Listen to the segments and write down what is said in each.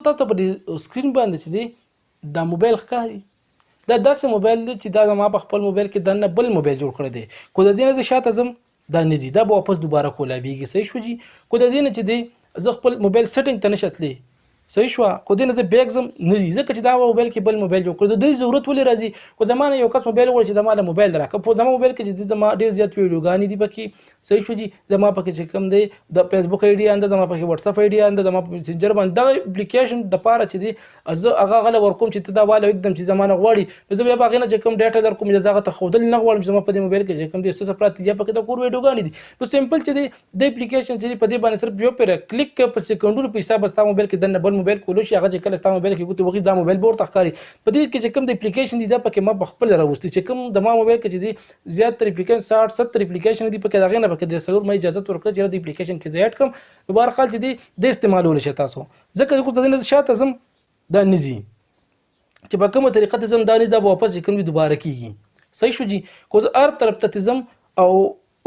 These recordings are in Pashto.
تاسو په دې سکرین باندې چې دی دا موبایل ښکاري دا داسې موبایل دی چې دا زما په خپل موبایل کې دننه بل موبایل جوړ کړی دی خو د دې نه زه شاته ځم دا نه ځي دا به واپس دوباره کولابېږي صحیح شو جي خو د دې نه چې دی زه خپل موبایل سیټینګ ته نشم تللی صحیح شوه خو دې نه زه بیک ځم نه ځي ځکه چې دا موبایل کې بل موبایل جوړ کړی د دې ضرورت ولې راځي خو زما نه یو کس موبایل غواړي چې زما له موبایل راکړه په زما موبایل کې چې زما ډېر زیات ویډیوګانې دي پکې صحیح شو جي زما پکې چې کوم دی د فیسبک آی ډي انده زما پکې واتساپ آی ډي انده زما په مسنجر باندې دغه اپلیکیشن دپاره چې دی زه هغه هغه له ورکوم چې ته دا واله एकदम چې زما نه غواړي نو زه بیا په هغې نه چې کوم ډاټا در کوم زه هغه ته ښودل نه غواړم چې زما په دې موبایل کې چې کوم دي څه پراته دي یا پکې د کور ویډیوګانې دي نو سمپل چې دی د اپلیکیشن چې دی په دې باندې صرف یو پېره کلیک کړه په سیکنډونو په حساب ستا موبایل کې دننه بل موبایل کولو شي هغه چې کله ستا موبایل کې ګوتې وغي دا موبایل به ورته ښکاري په دې کې چې کوم د اپلیکیشن دي دا پکې ما په خپل راوستي چې کوم د ما موبایل کې چې دی زیاتره اپلیکیشن 60-70 اپلیکیشن دي پکې د هغې نه پکې د څلور ما اجازت ورکړه چې د اپلیکیشن کې زه ایډ کړم نو بهرحال چې دی د استعمالولی شئ تاسو ځکه خو د دې نه شاته ځم دا نه ځي چې په کومه طریقه ته ځم دا نه دا به واپس چې کوم وي دوباره کېږي صحیح شو جي خو زه هر طرف ته ځم او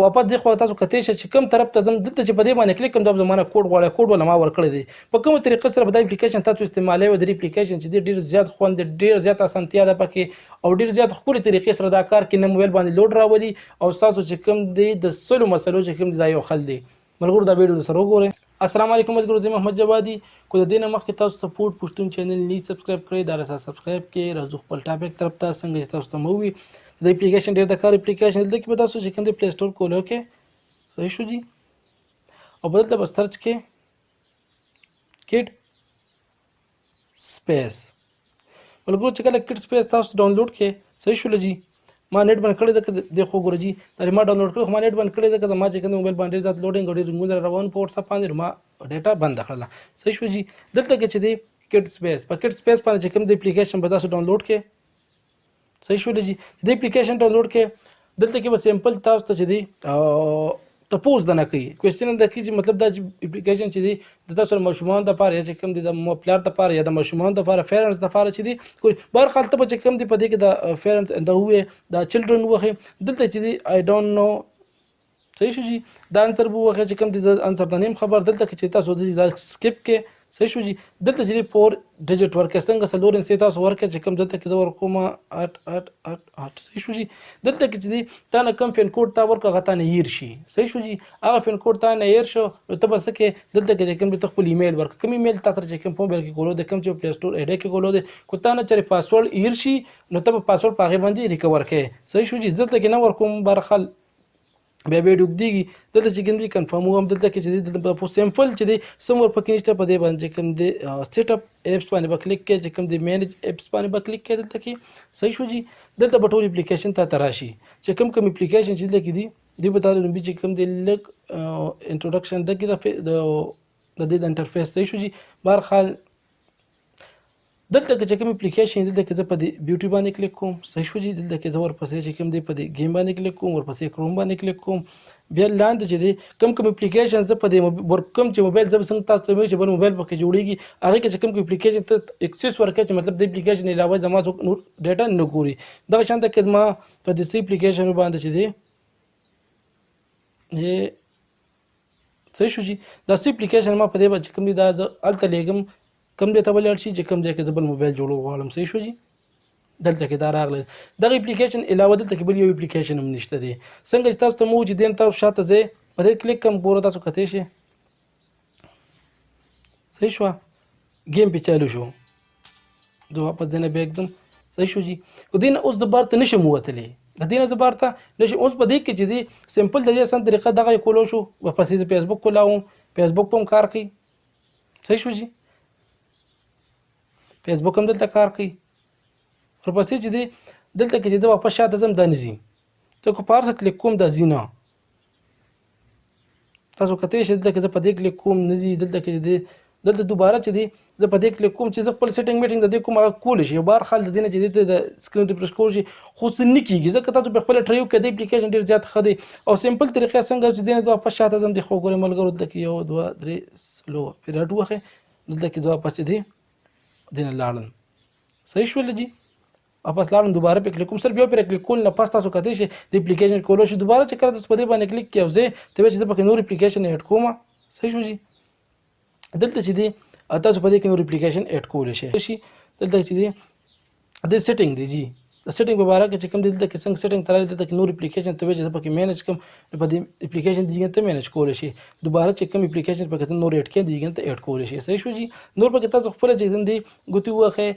واپس دې خوا تاسو کتلی شئ چې کوم طرف ته ځم دلته چې په دې باندې کلیک کوم دا به زما نه کوډ غواړي کوډ ولا ما ورکړی دی په کومه طریقه سره به دا اپلیکیشن تاسو استعمالوئ د دې اپلیکیشن چې دی ډېر زیات خوند دی ډېر زیات اسانتیا ده پکې او ډېر زیات ښکلې طریقې سره دا کار کوي نه موبایل باندې لوډ راولي او ستاسو چې کوم دی د سلو مسلو چې کوم دی دا یو حل دی ملګرو دا ویډیو سره وګورئ السلام علیکم ملګرو زه احمد جوادي کو د دې نه مخکې تاسو سپورٹ پشتون چینل نه سبسکرایب کړئ دا راسره سبسکرایب کړئ راځو خپل ټاپک طرف ته څنګه چې تاسو ته مو وي د اپلیکیشن ډېر د کار اپلیکیشن دلته کې به تاسو چې کوم دی پلی سټور کولو کې صحیح شو جي او بدلته به سرچ کې کډ سپیس ملګرو چې کله کډ سپیس تاسو ډاونلوډ کې صحیح شو جي ما نیټ بند کړی ده د خو ګوره جي دا ما ډاونلوډ کړی خو ما نیټ بند کړی ده که ما چې کوم موبایل باندې ډېر زیات لوډینګ او ډېر رنګونه روان په وټساپ باندې ما ډیټا بنده کړله صحیح شو جي دلته کې چې دی کډ سپیس په کډ سپیس باندې چې کوم د اپلیکیشن به تاسو ډاونلوډ کې صحیح شو جي چې د اپلیکیشن ډاونلوډ کې دلته کې به سمپل تاسو ته چې دی تپوس نه کوي کوېسچن د کوي چې مطلب دا اپلیکیشن چې دی د تاسو ماشومان دپاره یا چې کوم دی د پلار دپاره یا د ماشومان دپاره پیرنټس دپاره چې دی بهرحال ته به چې کوم دی په دې کې د پیرنټس د ووایې د چلډرن ووهې دلته چې دی آی ډونټ نو صحیح شو جي دا انسر به ووهې چې کوم دی د انسر د نیم خبر دلته کې چې تاسو دا سکپ کې صحیح شو جي دلته چې دی 4 ډیجټ ورکړئ څنګه څلور انسي تاسو ورکړئ چې کوم دلته کې زه ورکوم 8 صحیح شو جي دلته کې چې دی تا نه کوم پین کوډ تا ورکړه هغه تا نه هیر شي صحیح شو جي هغه پین کوډ تا نه هیر شو نو ته به څه کې دلته کې چې کوم دی ته خپل ایمیل ورکړه کوم ایمیل تا سره چې کوم په موبایل کې کولو دی کوم چې پلی سټور ایډ کې کولو دی خو تا نه چېرې پاسورډ هیر شي نو ته به پاسورډ په هغې باندې ریکور کوې صحیح شو جي دلته کې نه ورکوم بهرحال بیا ویډیو اوږدېږي دلته چې کوم دی کنفرم وم دلته کې چې دی دلته په سمپل چې دی سم ور پکې نشته په دې باندې چې کوم دی سیټ اپ ایپس باندې به کلیک کړئ چې کوم دی مینج ایپس باندې به کلیک کړئ دلته کې صحیح شو جي دلته به ټول اپلیکیشن ته راشي چې کوم اپلیکیشن چې دلته کې دی دوی به تا لومبي چې کوم دی لږ انټروډکشن دکې د دې د انټرفیس صحیح شو جي بهرحال دلته کې چې کوم اپلیکیشن دلته کې زه په دې بیوټي باندې کلیک کوم صحیح شو جي دلته کې زه ورپسې چې کوم دی په دې گیم باندې کلیک کوم ورپسې کروم باندې کلیک کوم بیا لاندې چې دی کوم اپلیکیشن زه په دې کوم چې موبایل زه څنګه تاسو ته وایي چې بل موبایل پکې جوړېږي هغې کې چې کوم اپلیکیشن ته اکسس ورکړئ چې مطلب د اپلیکیشن علاوه زما څوک نور ډیټا نه ګوري دغه شان ته کې زما په دې څه اپلیکیشن باندې چې دی صحیح شو جي دا څه اپلیکیشن ما په دې باندې کوم دی دا زه هلته لیږم کوم ځای ته به لاړ شي چې کوم ځای کې زه بل موبایل جوړول غواړم صحیح شو جي دلته کې دا راغلی دغه اپلیکیشن علاوه دلته کې بل یو اپلیکیشن هم نشته دی څنګه چې تاسو ته مو چې دین تاسو شاته ځئ په دې کلیک کوم ګوره تاسو کتی شئ صحیح شوه ګیم پې چالو شو زه واپس دې نه بیک ځم صحیح شو جي خو دې نه اوس زه بار ته نشم وتلی د دې نه زه بار ته نشم اوس په دې کې چې دی سمپل د دې اسان طریقه دغه یې کولو شو ورپسې زه فیسبک کولاوم فیسبک په هم کار کوي صحیح شو جي فیسبک هم دلته کار کوي ورپسې چې دی دلته کې چې زه واپس شاته ځم دا نه ځي ته که په هر څه کلیک کوم دا ځي نه تاسو کتی شئ دلته کې زه په دې کلیک کوم نه ځي دلته کې چې دی دلته دوباره چې دی زه په دې کلیک کوم چې زه خپل سیټینګ میټینګ د دې کوم هغه کولی شي بهرحال د دې نه چې دی د سکرین ریفریش کول شي خو څه نه کېږي ځکه تاسو په خپله ټرای وکړئ د اپلیکیشن ډېر زیات ښه دی او سمپل طریقې څنګه چې دی نه زه واپس شاته ځم دی خو ګورئ ملګرو دلته کې 1 2 3 سلو پیریډ وښئ دلته کې زه واپس چې دی دې نه لاړم صحیح شول جي واپس لاړم دوباره پې کلیک کوم صرف یو پرې کلیک کول نه پس تاسو کتی شئ د اپلیکیشن کولو شي دوباره چې کله تاسو په دې باندې کلیک کړئ او ځئ ته به چې زه پکې نور اپلیکیشن ایډ کوم صحیح شو جي دلته چې دی تاسو په دې کې نور اپلیکیشن اډ کولی شئ دلته چې دی د سیټینګ دی جی د سیټینګ په باره کې چې کوم دلته کې څنګه سیټینګ ته راغلی دلته کې نور اپلیکیشن ته وایي چې زه پکې مینج کوم نو په دې اپلیکیشن دې ته مینج کولی شي دوباره چې کوم اپلیکیشن پکې ته نور اډ کړئ دې ته اډ کولی شي صحیح شو جی نور پکې تاسو خپله چې کوم دی ګوتې ووهئ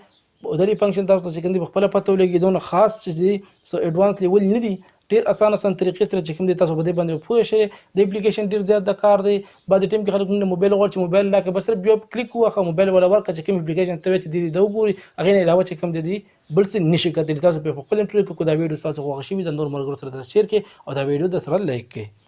درې فنکشن تاسو ته چې کوم دی په خپله پته ولګي دونه خاص چې دی څه اډوانس لیول نه دي ډېر اسان طریقې سره چې کوم دی تاسو په دې باندې پوه شئ د اپلیکیشن ډېر زیات د کار دی بعضې ټایم کې خلک موبایل غواړي چې موبایل راکړي بس صرف یو کلیک ووهه موبایل ولا ورکړه چې کوم اپلیکیشن ته وایي چې دې د وګوري هغې نه علاوه چې کوم دی بل څه نشي کتلی تاسو په خپل انټرنیټ کې دا ویډیو تاسو خوښه شوي د نور ملګرو سره شیر کړئ او دا ویډیو د سره لایک کړئ